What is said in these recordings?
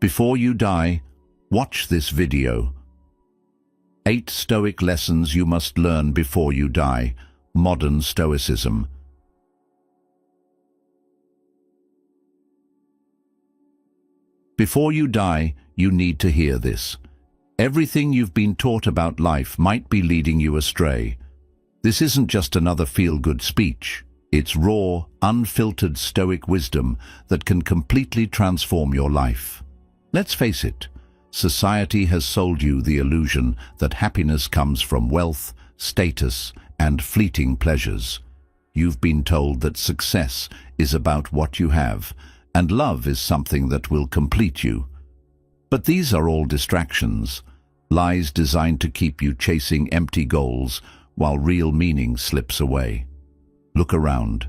Before you die, watch this video. 8 Stoic lessons you must learn before you die. Modern Stoicism. Before you die, you need to hear this. Everything you've been taught about life might be leading you astray. This isn't just another feel-good speech. It's raw, unfiltered Stoic wisdom that can completely transform your life. Let's face it, society has sold you the illusion that happiness comes from wealth, status, and fleeting pleasures. You've been told that success is about what you have, and love is something that will complete you. But these are all distractions, lies designed to keep you chasing empty goals while real meaning slips away. Look around.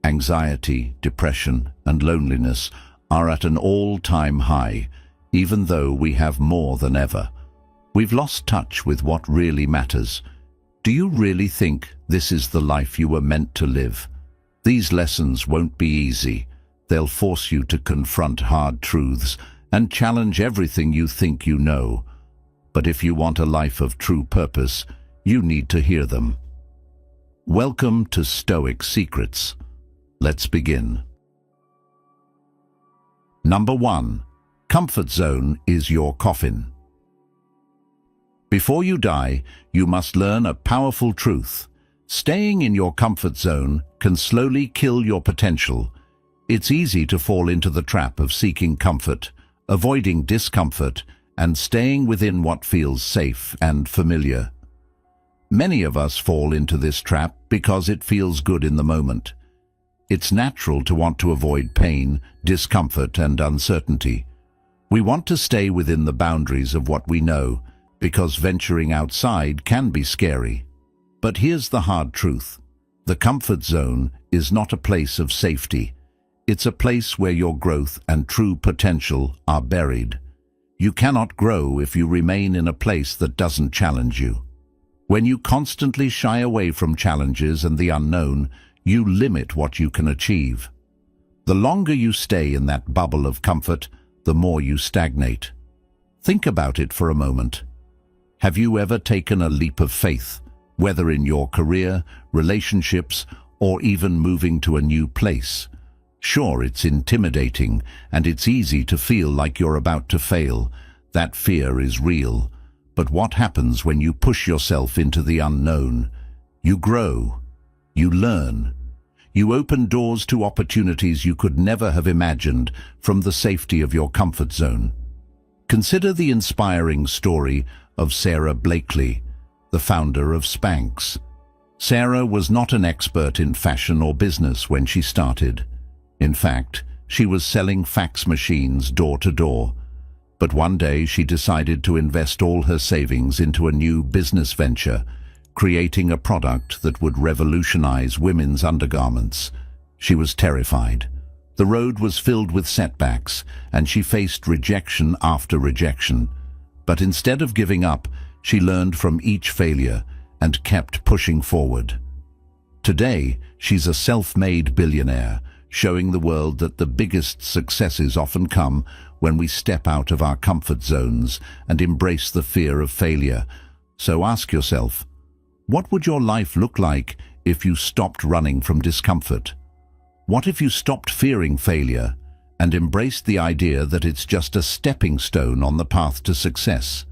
Anxiety, depression, and loneliness are at an all-time high, even though we have more than ever. We've lost touch with what really matters. Do you really think this is the life you were meant to live? These lessons won't be easy. They'll force you to confront hard truths and challenge everything you think you know. But if you want a life of true purpose, you need to hear them. Welcome to Stoic Secrets. Let's begin. Number 1. Comfort zone is your coffin. Before you die, you must learn a powerful truth. Staying in your comfort zone can slowly kill your potential. It's easy to fall into the trap of seeking comfort, avoiding discomfort, and staying within what feels safe and familiar. Many of us fall into this trap because it feels good in the moment. It's natural to want to avoid pain, discomfort, and uncertainty. We want to stay within the boundaries of what we know, because venturing outside can be scary. But here's the hard truth. The comfort zone is not a place of safety. It's a place where your growth and true potential are buried. You cannot grow if you remain in a place that doesn't challenge you. When you constantly shy away from challenges and the unknown, you limit what you can achieve. The longer you stay in that bubble of comfort, the more you stagnate. Think about it for a moment. Have you ever taken a leap of faith, whether in your career, relationships, or even moving to a new place? Sure, it's intimidating, and it's easy to feel like you're about to fail. That fear is real. But what happens when you push yourself into the unknown? You grow. You learn. You open doors to opportunities you could never have imagined from the safety of your comfort zone. Consider the inspiring story of Sarah Blakely, the founder of Spanx. Sarah was not an expert in fashion or business when she started. In fact, she was selling fax machines door to door. But one day she decided to invest all her savings into a new business venture, creating a product that would revolutionize women's undergarments. She was terrified. The road was filled with setbacks, and she faced rejection after rejection. But instead of giving up, she learned from each failure and kept pushing forward. Today, she's a self-made billionaire, showing the world that the biggest successes often come when we step out of our comfort zones and embrace the fear of failure. So ask yourself, what would your life look like if you stopped running from discomfort? What if you stopped fearing failure and embraced the idea that it's just a stepping stone on the path to success?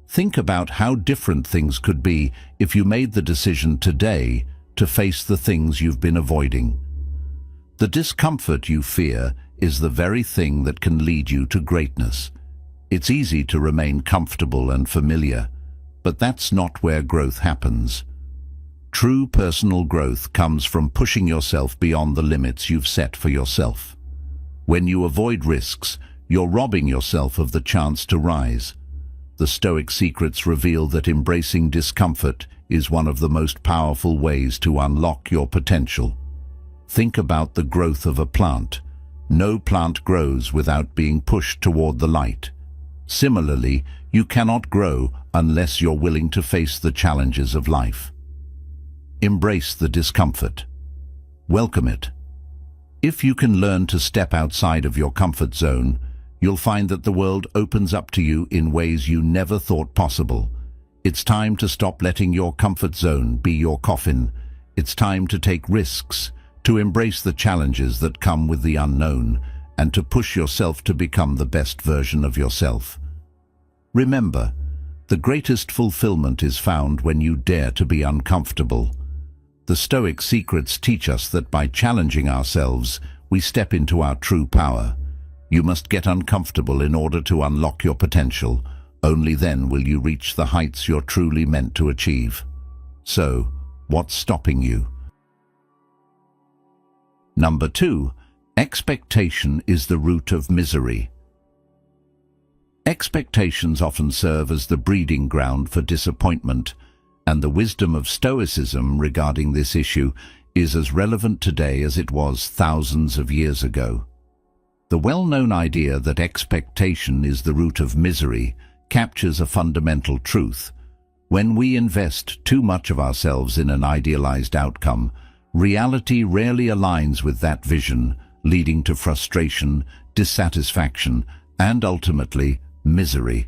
Think about how different things could be if you made the decision today to face the things you've been avoiding. The discomfort you fear is the very thing that can lead you to greatness. It's easy to remain comfortable and familiar, but that's not where growth happens. True personal growth comes from pushing yourself beyond the limits you've set for yourself. When you avoid risks, you're robbing yourself of the chance to rise. The Stoic secrets reveal that embracing discomfort is one of the most powerful ways to unlock your potential. Think about the growth of a plant. No plant grows without being pushed toward the light. Similarly, you cannot grow unless you're willing to face the challenges of life. Embrace the discomfort. Welcome it. If you can learn to step outside of your comfort zone, you'll find that the world opens up to you in ways you never thought possible. It's time to stop letting your comfort zone be your coffin. It's time to take risks, to embrace the challenges that come with the unknown, and to push yourself to become the best version of yourself. Remember, the greatest fulfillment is found when you dare to be uncomfortable. The Stoic secrets teach us that by challenging ourselves, we step into our true power. You must get uncomfortable in order to unlock your potential. Only then will you reach the heights you're truly meant to achieve. So, what's stopping you? Number 2. Expectation is the root of misery. Expectations often serve as the breeding ground for disappointment, and the wisdom of Stoicism regarding this issue is as relevant today as it was thousands of years ago. The well-known idea that expectation is the root of misery captures a fundamental truth. When we invest too much of ourselves in an idealized outcome, reality rarely aligns with that vision, leading to frustration, dissatisfaction, and ultimately, misery.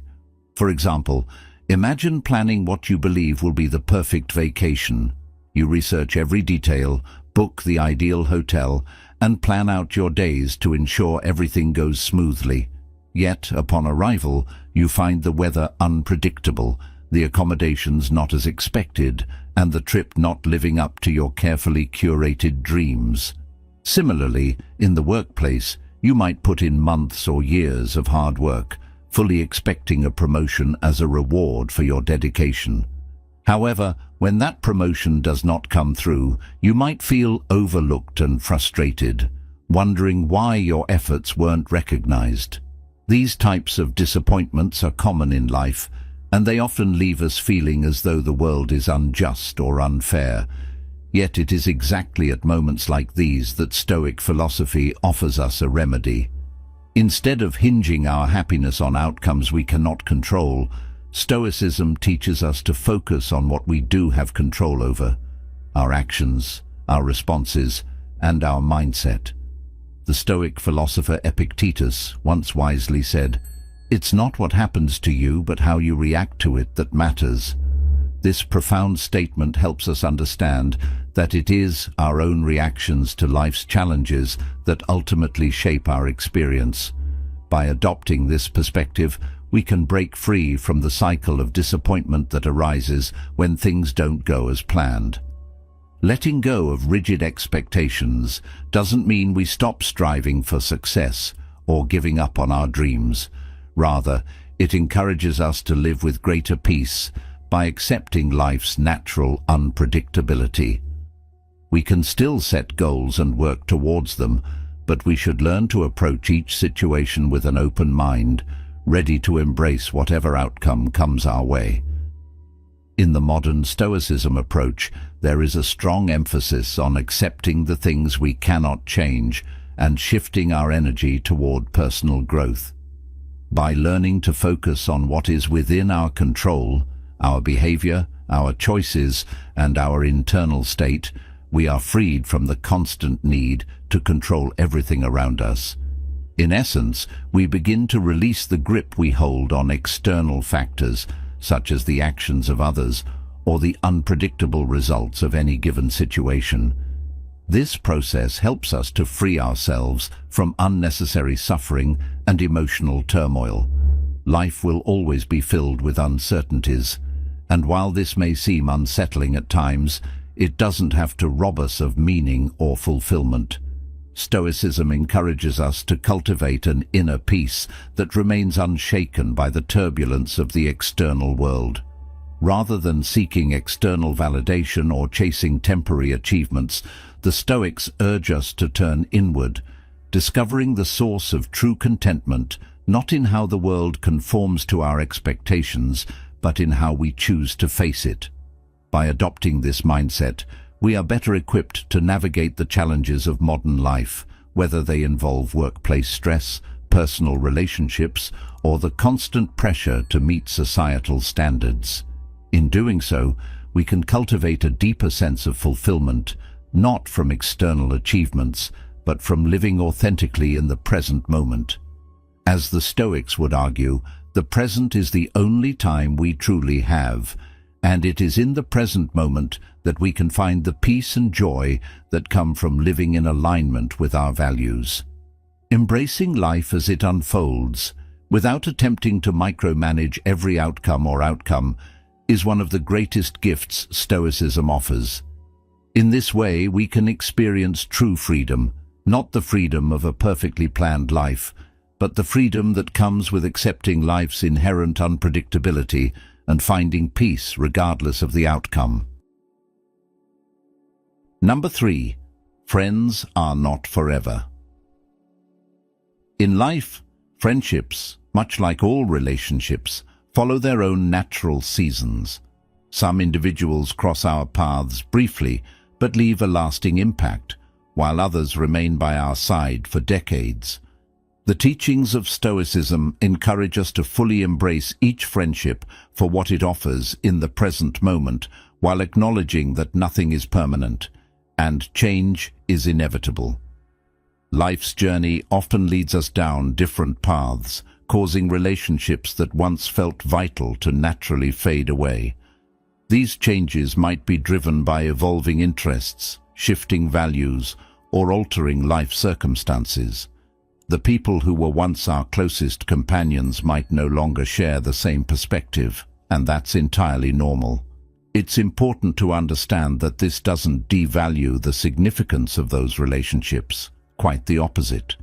For example, imagine planning what you believe will be the perfect vacation. You research every detail, book the ideal hotel, and plan out your days to ensure everything goes smoothly. Yet, upon arrival, you find the weather unpredictable, the accommodations not as expected, and the trip not living up to your carefully curated dreams. Similarly, in the workplace, you might put in months or years of hard work, fully expecting a promotion as a reward for your dedication. However, when that promotion does not come through, you might feel overlooked and frustrated, wondering why your efforts weren't recognized. These types of disappointments are common in life, and they often leave us feeling as though the world is unjust or unfair. Yet it is exactly at moments like these that Stoic philosophy offers us a remedy. Instead of hinging our happiness on outcomes we cannot control, Stoicism teaches us to focus on what we do have control over: our actions, our responses, and our mindset. The Stoic philosopher Epictetus once wisely said, "It's not what happens to you, but how you react to it that matters." This profound statement helps us understand that it is our own reactions to life's challenges that ultimately shape our experience. By adopting this perspective, we can break free from the cycle of disappointment that arises when things don't go as planned. Letting go of rigid expectations doesn't mean we stop striving for success or giving up on our dreams. Rather, it encourages us to live with greater peace by accepting life's natural unpredictability. We can still set goals and work towards them, but we should learn to approach each situation with an open mind, ready to embrace whatever outcome comes our way. In the modern Stoicism approach, there is a strong emphasis on accepting the things we cannot change and shifting our energy toward personal growth. By learning to focus on what is within our control, our behavior, our choices, and our internal state, we are freed from the constant need to control everything around us. In essence, we begin to release the grip we hold on external factors, such as the actions of others or the unpredictable results of any given situation. This process helps us to free ourselves from unnecessary suffering and emotional turmoil. Life will always be filled with uncertainties, and while this may seem unsettling at times, it doesn't have to rob us of meaning or fulfillment. Stoicism encourages us to cultivate an inner peace that remains unshaken by the turbulence of the external world. Rather than seeking external validation or chasing temporary achievements, the Stoics urge us to turn inward, discovering the source of true contentment not in how the world conforms to our expectations, but in how we choose to face it. By adopting this mindset, we are better equipped to navigate the challenges of modern life, whether they involve workplace stress, personal relationships, or the constant pressure to meet societal standards. In doing so, we can cultivate a deeper sense of fulfillment, not from external achievements, but from living authentically in the present moment. As the Stoics would argue, the present is the only time we truly have, and it is in the present moment that we can find the peace and joy that come from living in alignment with our values. Embracing life as it unfolds, without attempting to micromanage every outcome, is one of the greatest gifts Stoicism offers. In this way, we can experience true freedom, not the freedom of a perfectly planned life, but the freedom that comes with accepting life's inherent unpredictability and finding peace regardless of the outcome. Number 3. Friends are not forever. In life, friendships, much like all relationships, follow their own natural seasons. Some individuals cross our paths briefly but leave a lasting impact, while others remain by our side for decades. The teachings of Stoicism encourage us to fully embrace each friendship for what it offers in the present moment, while acknowledging that nothing is permanent and change is inevitable. Life's journey often leads us down different paths, causing relationships that once felt vital to naturally fade away. These changes might be driven by evolving interests, shifting values, or altering life circumstances. The people who were once our closest companions might no longer share the same perspective, and that's entirely normal. It's important to understand that this doesn't devalue the significance of those relationships. Quite the opposite.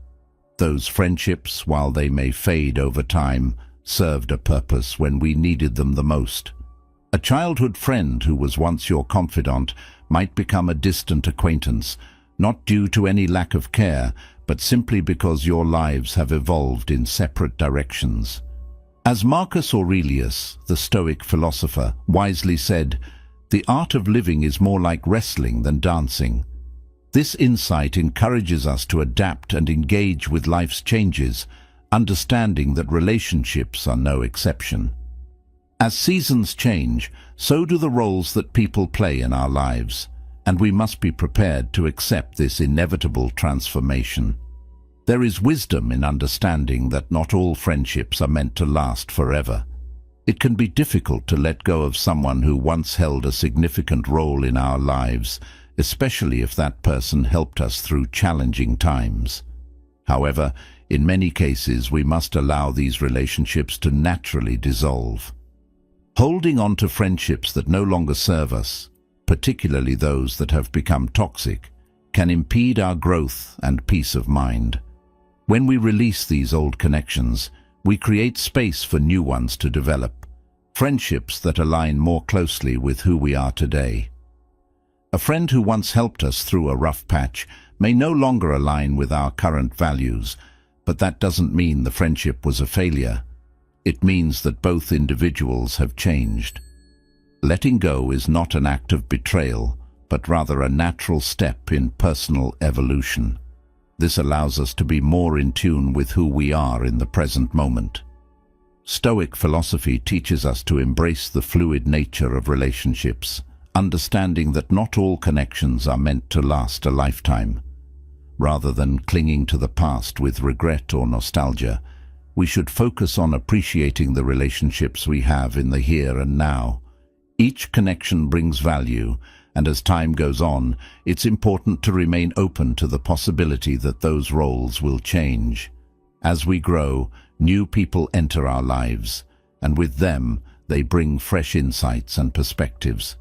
Those friendships, while they may fade over time, served a purpose when we needed them the most. A childhood friend who was once your confidant might become a distant acquaintance, not due to any lack of care, but simply because your lives have evolved in separate directions. As Marcus Aurelius, the Stoic philosopher, wisely said, "The art of living is more like wrestling than dancing." This insight encourages us to adapt and engage with life's changes, understanding that relationships are no exception. As seasons change, so do the roles that people play in our lives, and we must be prepared to accept this inevitable transformation. There is wisdom in understanding that not all friendships are meant to last forever. It can be difficult to let go of someone who once held a significant role in our lives, especially if that person helped us through challenging times. However, in many cases we must allow these relationships to naturally dissolve. Holding on to friendships that no longer serve us, particularly those that have become toxic, can impede our growth and peace of mind. When we release these old connections, we create space for new ones to develop, friendships that align more closely with who we are today. A friend who once helped us through a rough patch may no longer align with our current values, but that doesn't mean the friendship was a failure. It means that both individuals have changed. Letting go is not an act of betrayal, but rather a natural step in personal evolution. This allows us to be more in tune with who we are in the present moment. Stoic philosophy teaches us to embrace the fluid nature of relationships, understanding that not all connections are meant to last a lifetime. Rather than clinging to the past with regret or nostalgia, we should focus on appreciating the relationships we have in the here and now. Each connection brings value, and as time goes on, it's important to remain open to the possibility that those roles will change. As we grow, new people enter our lives, and with them, they bring fresh insights and perspectives.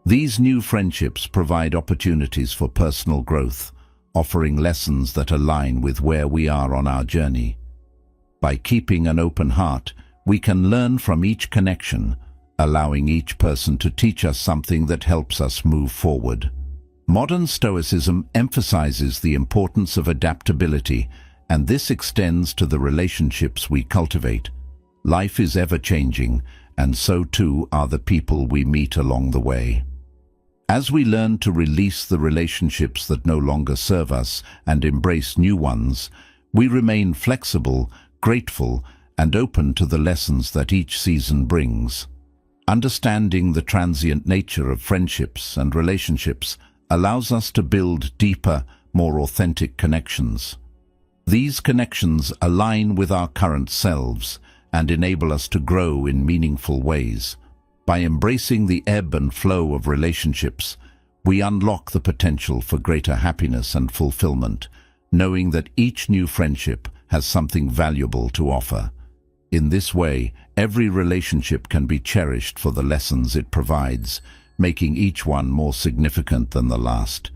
These new friendships provide opportunities for personal growth, offering lessons that align with where we are on our journey. By keeping an open heart, we can learn from each connection, allowing each person to teach us something that helps us move forward. Modern Stoicism emphasizes the importance of adaptability, and this extends to the relationships we cultivate. Life is ever-changing, and so too are the people we meet along the way. As we learn to release the relationships that no longer serve us and embrace new ones, we remain flexible, grateful, and open to the lessons that each season brings. Understanding the transient nature of friendships and relationships allows us to build deeper, more authentic connections. These connections align with our current selves and enable us to grow in meaningful ways. By embracing the ebb and flow of relationships, we unlock the potential for greater happiness and fulfillment, knowing that each new friendship has something valuable to offer. In this way, every relationship can be cherished for the lessons it provides, making each one more significant than the last.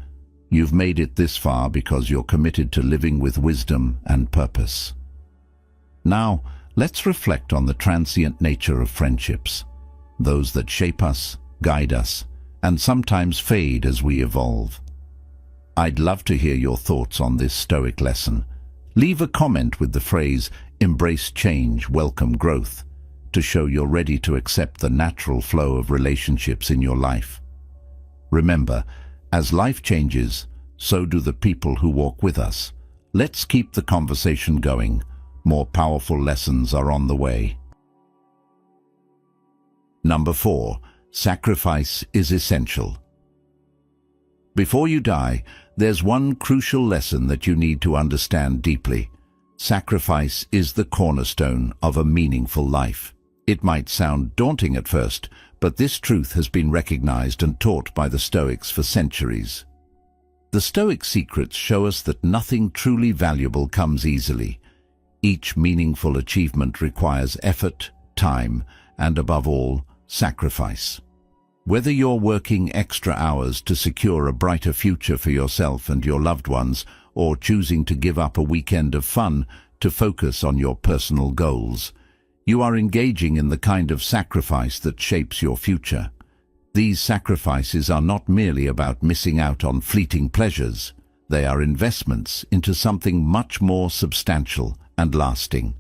You've made it this far because you're committed to living with wisdom and purpose. Now, let's reflect on the transient nature of friendships, those that shape us, guide us, and sometimes fade as we evolve. I'd love to hear your thoughts on this Stoic lesson. Leave a comment with the phrase, "Embrace change, welcome growth," to show you're ready to accept the natural flow of relationships in your life. Remember, as life changes, so do the people who walk with us. Let's keep the conversation going. More powerful lessons are on the way. Number 4. Sacrifice is essential. Before you die, there's one crucial lesson that you need to understand deeply. Sacrifice is the cornerstone of a meaningful life. It might sound daunting at first, but this truth has been recognized and taught by the Stoics for centuries. The Stoic secrets show us that nothing truly valuable comes easily. Each meaningful achievement requires effort, time, and above all, sacrifice. Whether you're working extra hours to secure a brighter future for yourself and your loved ones, or choosing to give up a weekend of fun to focus on your personal goals, you are engaging in the kind of sacrifice that shapes your future. These sacrifices are not merely about missing out on fleeting pleasures. They are investments into something much more substantial and lasting.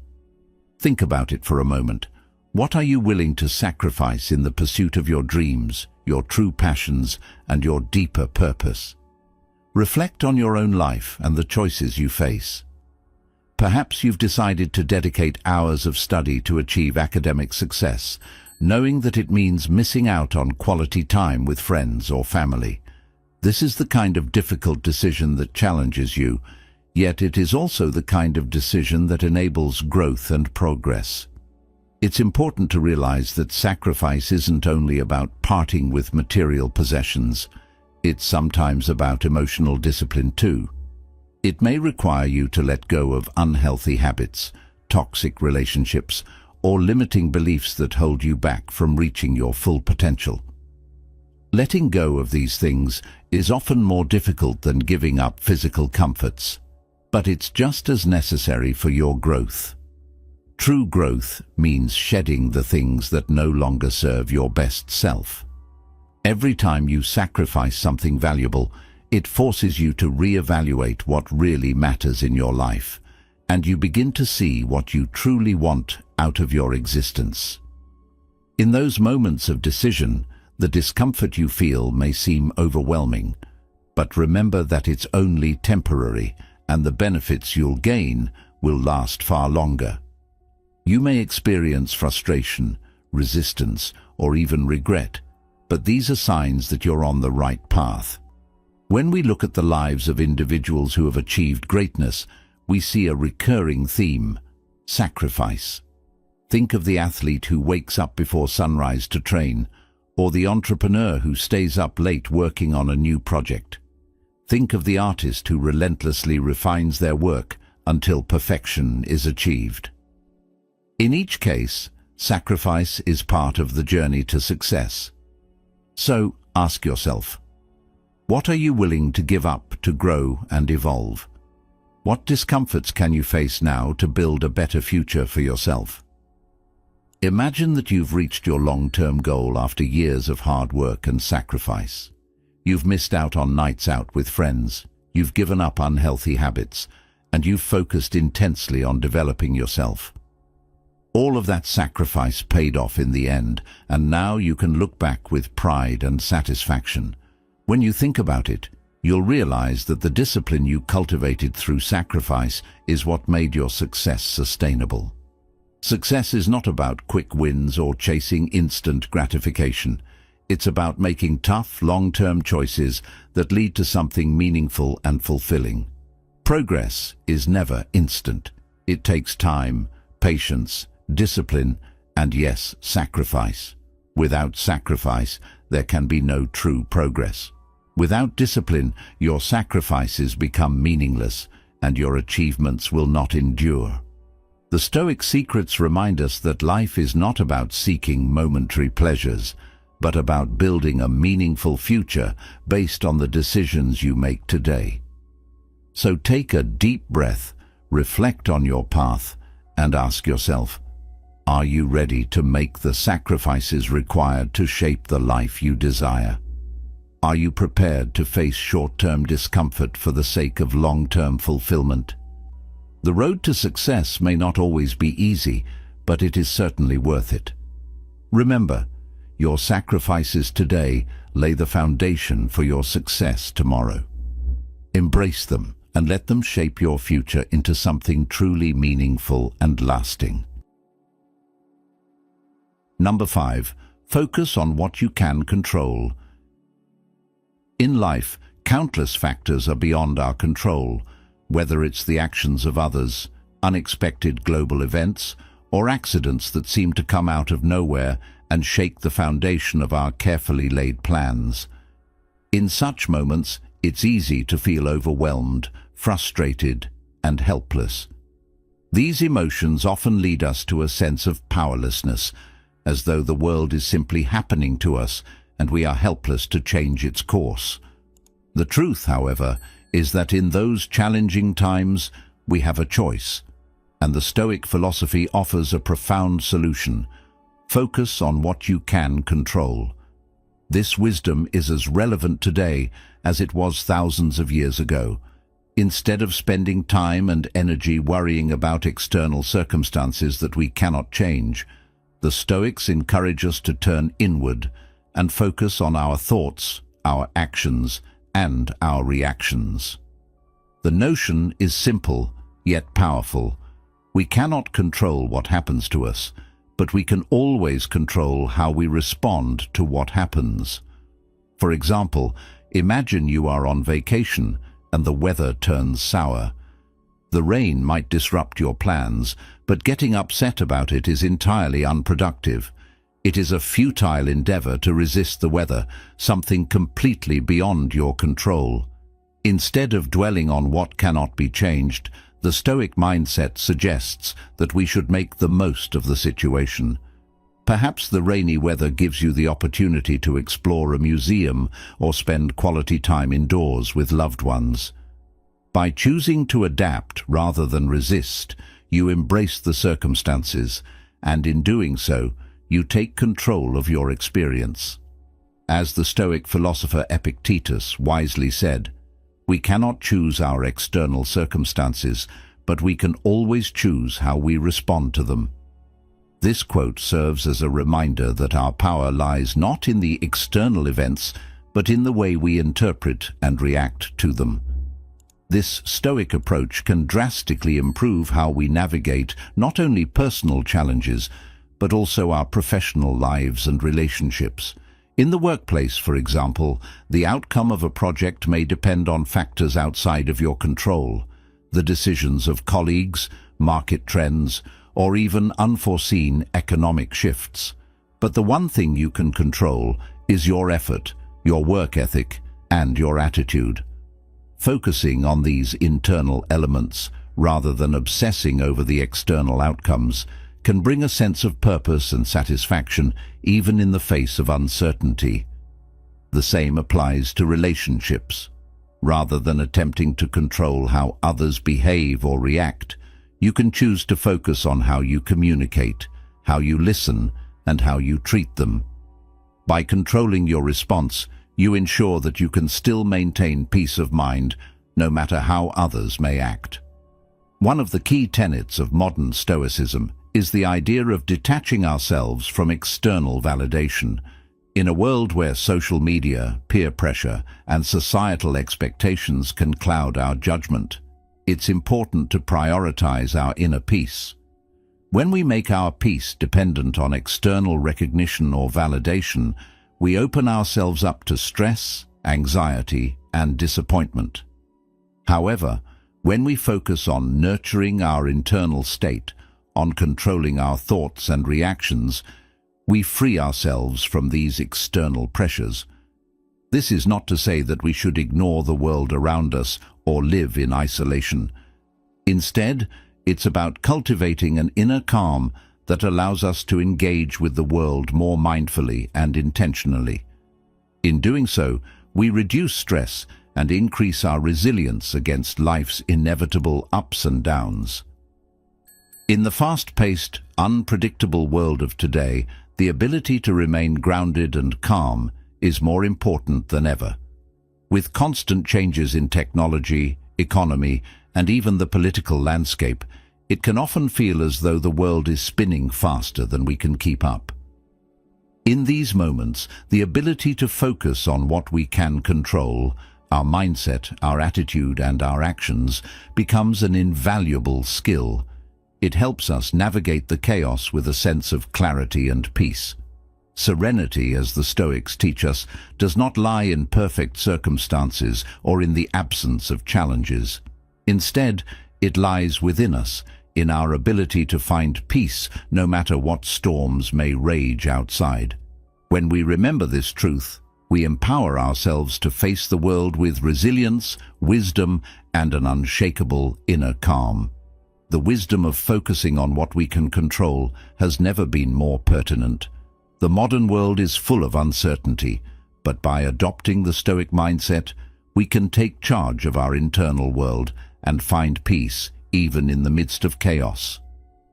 Think about it for a moment. What are you willing to sacrifice in the pursuit of your dreams, your true passions, and your deeper purpose? Reflect on your own life and the choices you face. Perhaps you've decided to dedicate hours of study to achieve academic success, knowing that it means missing out on quality time with friends or family. This is the kind of difficult decision that challenges you, yet it is also the kind of decision that enables growth and progress. It's important to realize that sacrifice isn't only about parting with material possessions. It's sometimes about emotional discipline too. It may require you to let go of unhealthy habits, toxic relationships, or limiting beliefs that hold you back from reaching your full potential. Letting go of these things is often more difficult than giving up physical comforts, but it's just as necessary for your growth. True growth means shedding the things that no longer serve your best self. Every time you sacrifice something valuable, it forces you to reevaluate what really matters in your life, and you begin to see what you truly want out of your existence. In those moments of decision, the discomfort you feel may seem overwhelming, but remember that it's only temporary, and the benefits you'll gain will last far longer. You may experience frustration, resistance, or even regret, but these are signs that you're on the right path. When we look at the lives of individuals who have achieved greatness, we see a recurring theme: sacrifice. Think of the athlete who wakes up before sunrise to train, or the entrepreneur who stays up late working on a new project. Think of the artist who relentlessly refines their work until perfection is achieved. In each case, sacrifice is part of the journey to success. So, ask yourself, what are you willing to give up to grow and evolve? What discomforts can you face now to build a better future for yourself? Imagine that you've reached your long-term goal after years of hard work and sacrifice. You've missed out on nights out with friends, you've given up unhealthy habits, and you've focused intensely on developing yourself. All of that sacrifice paid off in the end, and now you can look back with pride and satisfaction. When you think about it, you'll realize that the discipline you cultivated through sacrifice is what made your success sustainable. Success is not about quick wins or chasing instant gratification. It's about making tough, long-term choices that lead to something meaningful and fulfilling. Progress is never instant. It takes time, patience, discipline, and yes, sacrifice. Without sacrifice, there can be no true progress. Without discipline, your sacrifices become meaningless, and your achievements will not endure. The Stoic secrets remind us that life is not about seeking momentary pleasures, but about building a meaningful future based on the decisions you make today. So take a deep breath, reflect on your path, and ask yourself, are you ready to make the sacrifices required to shape the life you desire? Are you prepared to face short-term discomfort for the sake of long-term fulfillment? The road to success may not always be easy, but it is certainly worth it. Remember, your sacrifices today lay the foundation for your success tomorrow. Embrace them and let them shape your future into something truly meaningful and lasting. Number 5. Focus on what you can control. In life, countless factors are beyond our control, whether it's the actions of others, unexpected global events, or accidents that seem to come out of nowhere and shake the foundation of our carefully laid plans. In such moments, it's easy to feel overwhelmed, frustrated, and helpless. These emotions often lead us to a sense of powerlessness, as though the world is simply happening to us and we are helpless to change its course. The truth, however, is that in those challenging times, we have a choice, and the Stoic philosophy offers a profound solution. Focus on what you can control. This wisdom is as relevant today as it was thousands of years ago. Instead of spending time and energy worrying about external circumstances that we cannot change, the Stoics encourage us to turn inward and focus on our thoughts, our actions, and our reactions. The notion is simple, yet powerful. We cannot control what happens to us, but we can always control how we respond to what happens. For example, imagine you are on vacation and the weather turns sour. The rain might disrupt your plans, but getting upset about it is entirely unproductive. It is a futile endeavor to resist the weather, something completely beyond your control. Instead of dwelling on what cannot be changed, the Stoic mindset suggests that we should make the most of the situation. Perhaps the rainy weather gives you the opportunity to explore a museum or spend quality time indoors with loved ones. By choosing to adapt rather than resist, you embrace the circumstances, and in doing so, you take control of your experience. As the Stoic philosopher Epictetus wisely said, "We cannot choose our external circumstances, but we can always choose how we respond to them." This quote serves as a reminder that our power lies not in the external events, but in the way we interpret and react to them. This Stoic approach can drastically improve how we navigate not only personal challenges, but also our professional lives and relationships. In the workplace, for example, the outcome of a project may depend on factors outside of your control, the decisions of colleagues, market trends, or even unforeseen economic shifts. But the one thing you can control is your effort, your work ethic, and your attitude. Focusing on these internal elements, rather than obsessing over the external outcomes, can bring a sense of purpose and satisfaction even in the face of uncertainty. The same applies to relationships. Rather than attempting to control how others behave or react, you can choose to focus on how you communicate, how you listen, and how you treat them. By controlling your response, you ensure that you can still maintain peace of mind, no matter how others may act. One of the key tenets of modern Stoicism is the idea of detaching ourselves from external validation. In a world where social media, peer pressure, and societal expectations can cloud our judgment, it's important to prioritize our inner peace. When we make our peace dependent on external recognition or validation, we open ourselves up to stress, anxiety, and disappointment. However, When we focus on nurturing our internal state, on controlling our thoughts and reactions, we free ourselves from these external pressures. This is not to say that we should ignore the world around us or live in isolation. Instead, it's about cultivating an inner calm that allows us to engage with the world more mindfully and intentionally. In doing so, we reduce stress and increase our resilience against life's inevitable ups and downs. In the fast-paced, unpredictable world of today, the ability to remain grounded and calm is more important than ever. With constant changes in technology, economy, and even the political landscape, it can often feel as though the world is spinning faster than we can keep up. In these moments, the ability to focus on what we can control, our mindset, our attitude, and our actions, becomes an invaluable skill. It helps us navigate the chaos with a sense of clarity and peace. Serenity, as the Stoics teach us, does not lie in perfect circumstances or in the absence of challenges. Instead, it lies within us, in our ability to find peace no matter what storms may rage outside. When we remember this truth, we empower ourselves to face the world with resilience, wisdom, and an unshakable inner calm. The wisdom of focusing on what we can control has never been more pertinent. The modern world is full of uncertainty, but by adopting the Stoic mindset, we can take charge of our internal world and find peace even in the midst of chaos.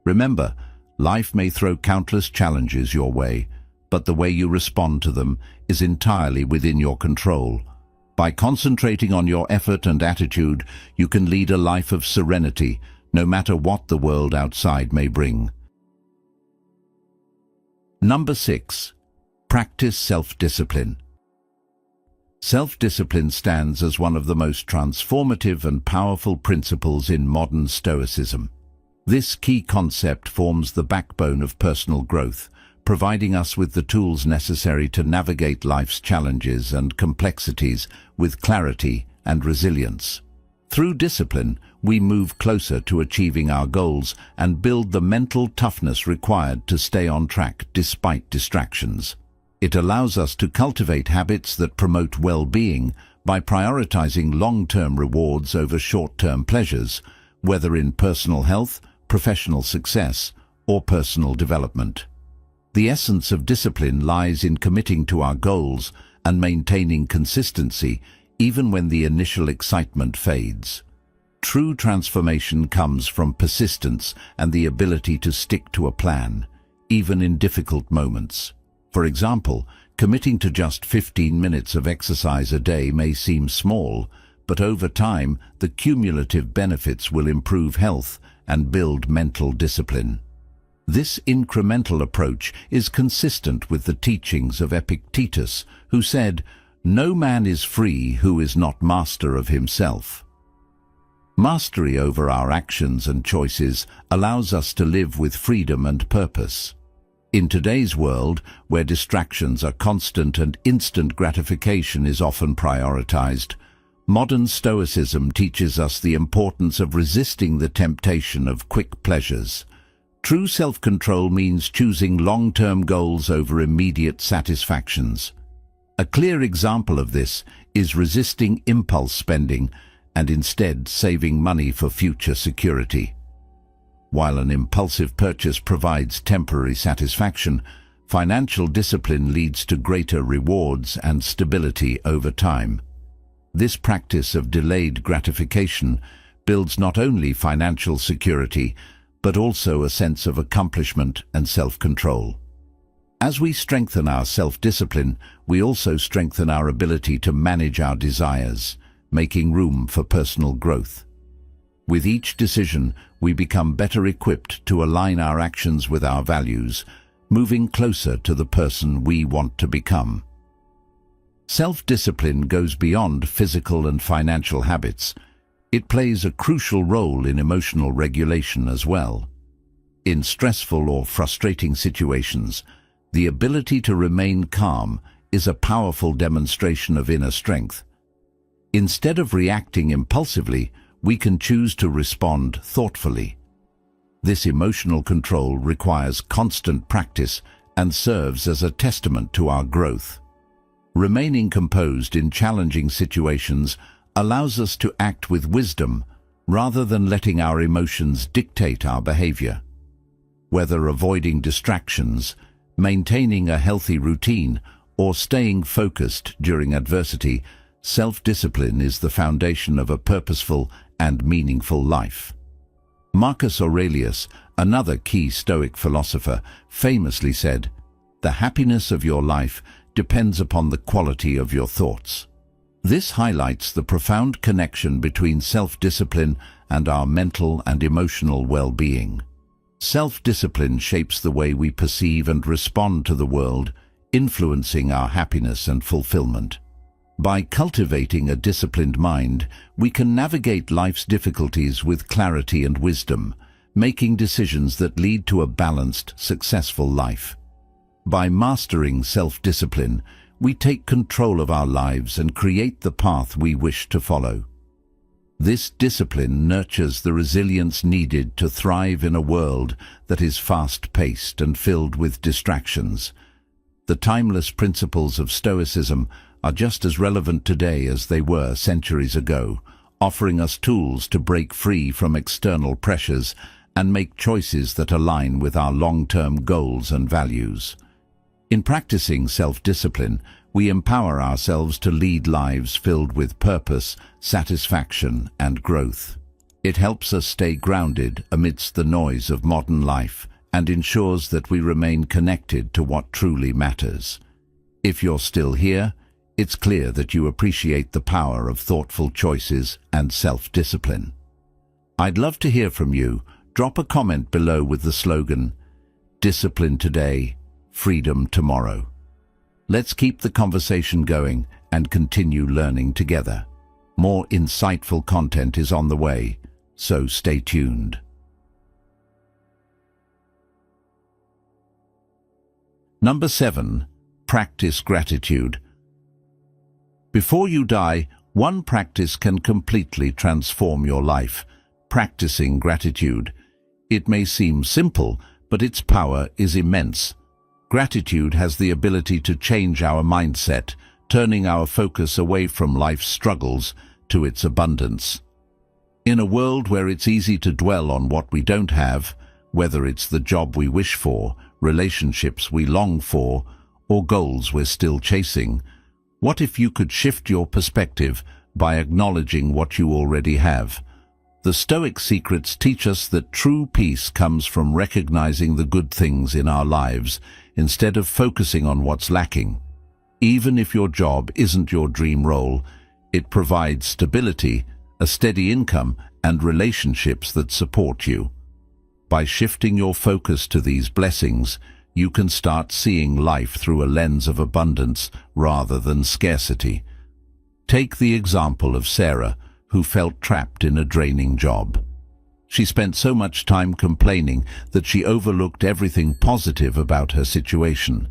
Remember, life may throw countless challenges your way, but the way you respond to them is entirely within your control. By concentrating on your effort and attitude, you can lead a life of serenity, no matter what the world outside may bring. Number 6. Practice self-discipline. Self-discipline stands as one of the most transformative and powerful principles in modern Stoicism. This key concept forms the backbone of personal growth, providing us with the tools necessary to navigate life's challenges and complexities with clarity and resilience. Through discipline, we move closer to achieving our goals and build the mental toughness required to stay on track despite distractions. It allows us to cultivate habits that promote well-being by prioritizing long-term rewards over short-term pleasures, whether in personal health, professional success, or personal development. The essence of discipline lies in committing to our goals and maintaining consistency even when the initial excitement fades. True transformation comes from persistence and the ability to stick to a plan, even in difficult moments. For example, committing to just 15 minutes of exercise a day may seem small, but over time, the cumulative benefits will improve health and build mental discipline. This incremental approach is consistent with the teachings of Epictetus, who said, "No man is free who is not master of himself." Mastery over our actions and choices allows us to live with freedom and purpose. In today's world, where distractions are constant and instant gratification is often prioritized, modern Stoicism teaches us the importance of resisting the temptation of quick pleasures. True self-control means choosing long-term goals over immediate satisfactions. A clear example of this is resisting impulse spending and instead saving money for future security. While an impulsive purchase provides temporary satisfaction, financial discipline leads to greater rewards and stability over time. This practice of delayed gratification builds not only financial security, but also a sense of accomplishment and self-control. As we strengthen our self-discipline, we also strengthen our ability to manage our desires, making room for personal growth. With each decision, we become better equipped to align our actions with our values, moving closer to the person we want to become. Self-discipline goes beyond physical and financial habits. It plays a crucial role in emotional regulation as well. In stressful or frustrating situations, the ability to remain calm is a powerful demonstration of inner strength. Instead of reacting impulsively, we can choose to respond thoughtfully. This emotional control requires constant practice and serves as a testament to our growth. Remaining composed in challenging situations allows us to act with wisdom rather than letting our emotions dictate our behavior. Whether avoiding distractions, maintaining a healthy routine, or staying focused during adversity, self-discipline is the foundation of a purposeful and meaningful life. Marcus Aurelius, another key Stoic philosopher, famously said, "The happiness of your life depends upon the quality of your thoughts." This highlights the profound connection between self-discipline and our mental and emotional well-being. Self-discipline shapes the way we perceive and respond to the world, influencing our happiness and fulfillment. By cultivating a disciplined mind, we can navigate life's difficulties with clarity and wisdom, making decisions that lead to a balanced, successful life. By mastering self-discipline, we take control of our lives and create the path we wish to follow. This discipline nurtures the resilience needed to thrive in a world that is fast-paced and filled with distractions. The timeless principles of Stoicism are just as relevant today as they were centuries ago, offering us tools to break free from external pressures and make choices that align with our long-term goals and values. In practicing self-discipline, we empower ourselves to lead lives filled with purpose, satisfaction, and growth. It helps us stay grounded amidst the noise of modern life and ensures that we remain connected to what truly matters. If you're still here, it's clear that you appreciate the power of thoughtful choices and self-discipline. I'd love to hear from you. Drop a comment below with the slogan, "Discipline today, freedom tomorrow." Let's keep the conversation going and continue learning together. More insightful content is on the way, so stay tuned. Number 7. Practice gratitude. Before you die, one practice can completely transform your life: practicing gratitude. It may seem simple, but its power is immense. Gratitude has the ability to change our mindset, turning our focus away from life's struggles to its abundance. In a world where it's easy to dwell on what we don't have, whether it's the job we wish for, relationships we long for, or goals we're still chasing, what if you could shift your perspective by acknowledging what you already have? The Stoic secrets teach us that true peace comes from recognizing the good things in our lives instead of focusing on what's lacking. Even if your job isn't your dream role, it provides stability, a steady income, and relationships that support you. By shifting your focus to these blessings, you can start seeing life through a lens of abundance rather than scarcity. Take the example of Sarah, who felt trapped in a draining job. She spent so much time complaining that she overlooked everything positive about her situation.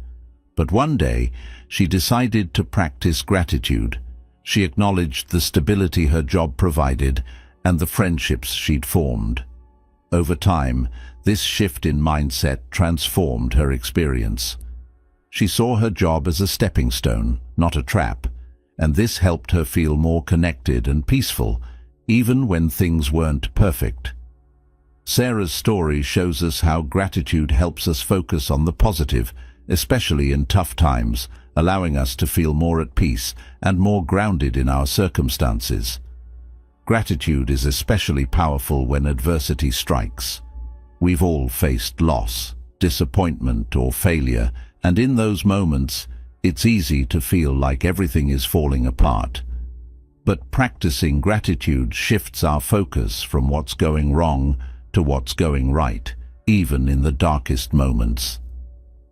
But one day, she decided to practice gratitude. She acknowledged the stability her job provided and the friendships she'd formed. Over time, this shift in mindset transformed her experience. She saw her job as a stepping stone, not a trap, and this helped her feel more connected and peaceful, even when things weren't perfect. Sarah's story shows us how gratitude helps us focus on the positive, especially in tough times, allowing us to feel more at peace and more grounded in our circumstances. Gratitude is especially powerful when adversity strikes. We've all faced loss, disappointment, or failure, and in those moments, it's easy to feel like everything is falling apart. But practicing gratitude shifts our focus from what's going wrong to what's going right, even in the darkest moments.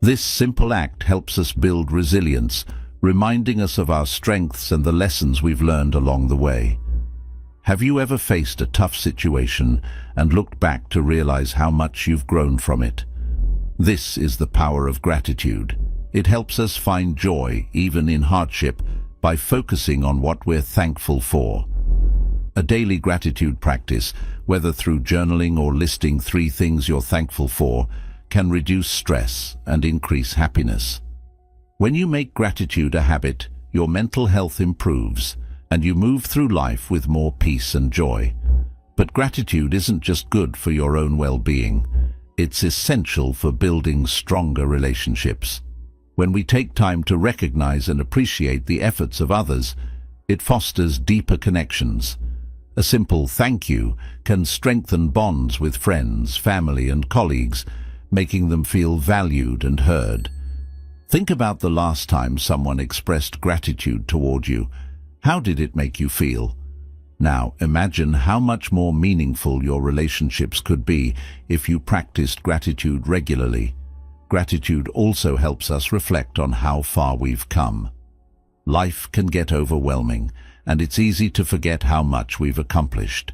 This simple act helps us build resilience, reminding us of our strengths and the lessons we've learned along the way. Have you ever faced a tough situation and looked back to realize how much you've grown from it? This is the power of gratitude. It helps us find joy, even in hardship, by focusing on what we're thankful for. A daily gratitude practice, whether through journaling or listing 3 things you're thankful for, can reduce stress and increase happiness. When you make gratitude a habit, your mental health improves, and you move through life with more peace and joy. But gratitude isn't just good for your own well-being. It's essential for building stronger relationships. When we take time to recognize and appreciate the efforts of others, it fosters deeper connections. A simple thank you can strengthen bonds with friends, family, and colleagues, making them feel valued and heard. Think about the last time someone expressed gratitude toward you. How did it make you feel? Now, imagine how much more meaningful your relationships could be if you practiced gratitude regularly. Gratitude also helps us reflect on how far we've come. Life can get overwhelming, and it's easy to forget how much we've accomplished.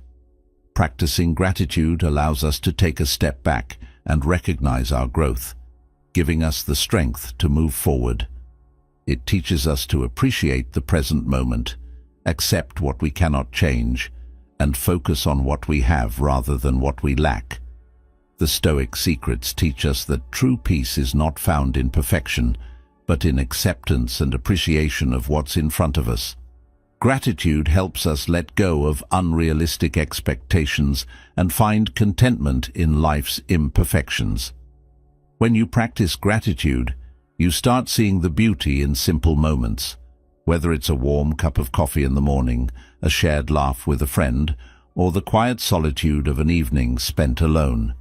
Practicing gratitude allows us to take a step back and recognize our growth, giving us the strength to move forward. It teaches us to appreciate the present moment, accept what we cannot change, and focus on what we have rather than what we lack. The Stoic secrets teach us that true peace is not found in perfection, but in acceptance and appreciation of what's in front of us. Gratitude helps us let go of unrealistic expectations and find contentment in life's imperfections. When you practice gratitude, you start seeing the beauty in simple moments, whether it's a warm cup of coffee in the morning, a shared laugh with a friend, or the quiet solitude of an evening spent alone.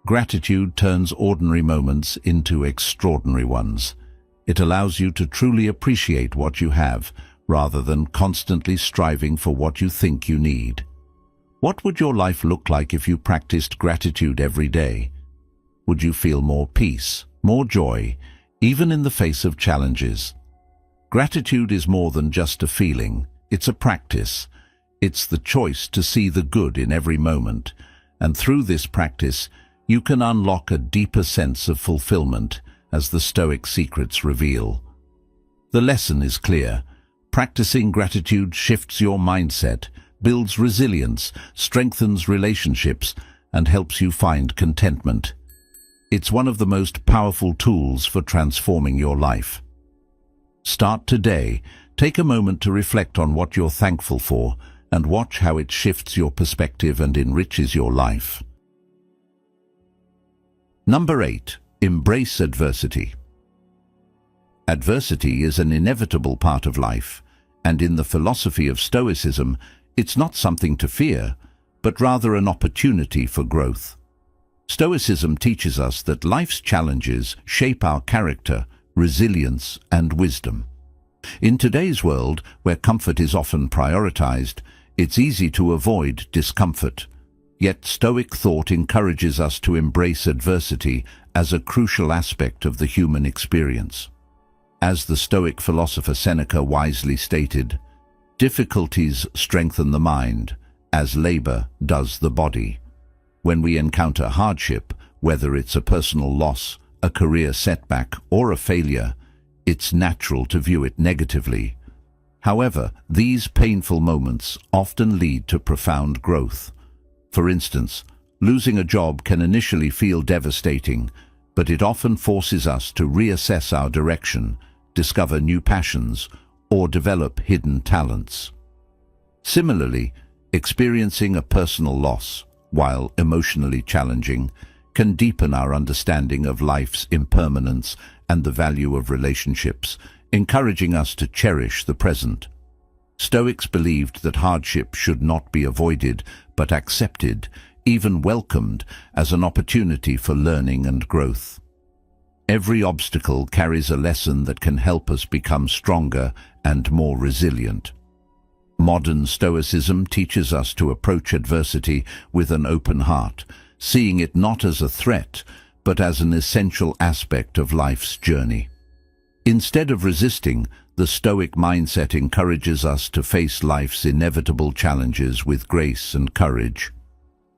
Gratitude turns ordinary moments into extraordinary ones. It allows you to truly appreciate what you have, rather than constantly striving for what you think you need. What would your life look like if you practiced gratitude every day? Would you feel more peace, more joy, even in the face of challenges? Gratitude is more than just a feeling, it's a practice. It's the choice to see the good in every moment, and through this practice, you can unlock a deeper sense of fulfillment, as the Stoic secrets reveal. The lesson is clear. Practicing gratitude shifts your mindset, builds resilience, strengthens relationships, and helps you find contentment. It's one of the most powerful tools for transforming your life. Start today. Take a moment to reflect on what you're thankful for, and watch how it shifts your perspective and enriches your life. Number 8. Embrace adversity. Adversity is an inevitable part of life, and in the philosophy of Stoicism, it's not something to fear, but rather an opportunity for growth. Stoicism teaches us that life's challenges shape our character, resilience, and wisdom. In today's world, where comfort is often prioritized, it's easy to avoid discomfort. Yet Stoic thought encourages us to embrace adversity as a crucial aspect of the human experience. As the Stoic philosopher Seneca wisely stated, "Difficulties strengthen the mind, as labor does the body." When we encounter hardship, whether it's a personal loss, a career setback, or a failure, it's natural to view it negatively. However, these painful moments often lead to profound growth. For instance, losing a job can initially feel devastating, but it often forces us to reassess our direction, discover new passions, or develop hidden talents. Similarly, experiencing a personal loss, while emotionally challenging, can deepen our understanding of life's impermanence and the value of relationships, encouraging us to cherish the present. Stoics believed that hardship should not be avoided, but accepted, even welcomed, as an opportunity for learning and growth. Every obstacle carries a lesson that can help us become stronger and more resilient. Modern Stoicism teaches us to approach adversity with an open heart, seeing it not as a threat, but as an essential aspect of life's journey. Instead of resisting, the Stoic mindset encourages us to face life's inevitable challenges with grace and courage.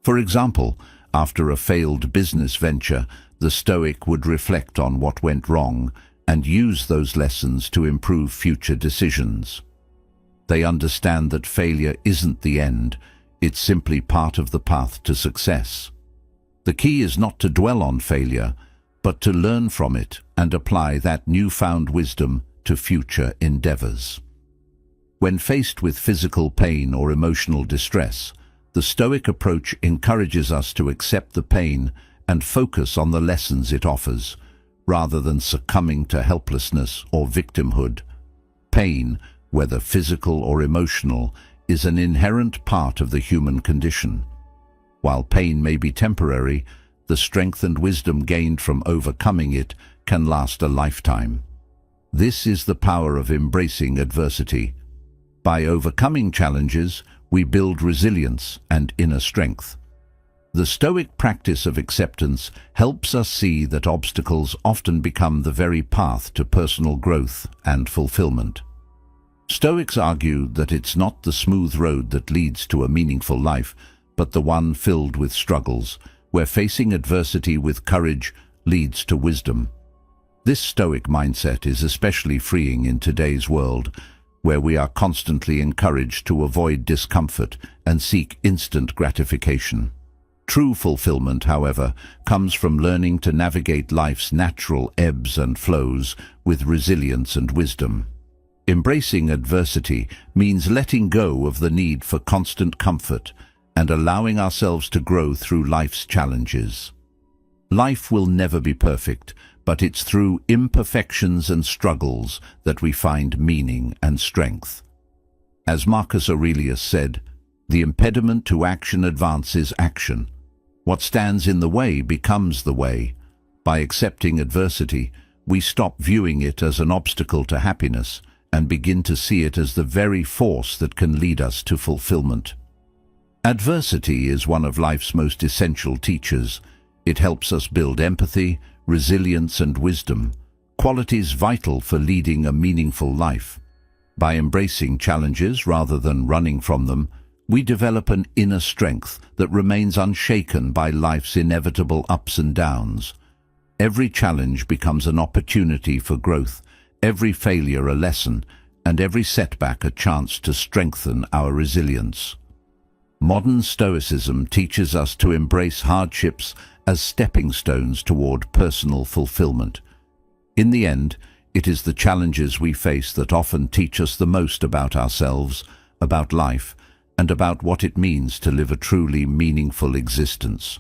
For example, after a failed business venture, the Stoic would reflect on what went wrong and use those lessons to improve future decisions. They understand that failure isn't the end, it's simply part of the path to success. The key is not to dwell on failure, but to learn from it and apply that newfound wisdom to future endeavors. When faced with physical pain or emotional distress, the Stoic approach encourages us to accept the pain and focus on the lessons it offers, rather than succumbing to helplessness or victimhood. Pain, whether physical or emotional, is an inherent part of the human condition. While pain may be temporary, the strength and wisdom gained from overcoming it can last a lifetime. This is the power of embracing adversity. By overcoming challenges, we build resilience and inner strength. The Stoic practice of acceptance helps us see that obstacles often become the very path to personal growth and fulfillment. Stoics argue that it's not the smooth road that leads to a meaningful life, but the one filled with struggles, where facing adversity with courage leads to wisdom. This Stoic mindset is especially freeing in today's world, where we are constantly encouraged to avoid discomfort and seek instant gratification. True fulfillment, however, comes from learning to navigate life's natural ebbs and flows with resilience and wisdom. Embracing adversity means letting go of the need for constant comfort and allowing ourselves to grow through life's challenges. Life will never be perfect, but it's through imperfections and struggles that we find meaning and strength. As Marcus Aurelius said, "The impediment to action advances action. What stands in the way becomes the way." By accepting adversity, we stop viewing it as an obstacle to happiness and begin to see it as the very force that can lead us to fulfillment. Adversity is one of life's most essential teachers. It helps us build empathy, resilience and wisdom, qualities vital for leading a meaningful life. By embracing challenges rather than running from them, we develop an inner strength that remains unshaken by life's inevitable ups and downs. Every challenge becomes an opportunity for growth, every failure a lesson, and every setback a chance to strengthen our resilience. Modern Stoicism teaches us to embrace hardships as stepping stones toward personal fulfillment. In the end, it is the challenges we face that often teach us the most about ourselves, about life, and about what it means to live a truly meaningful existence.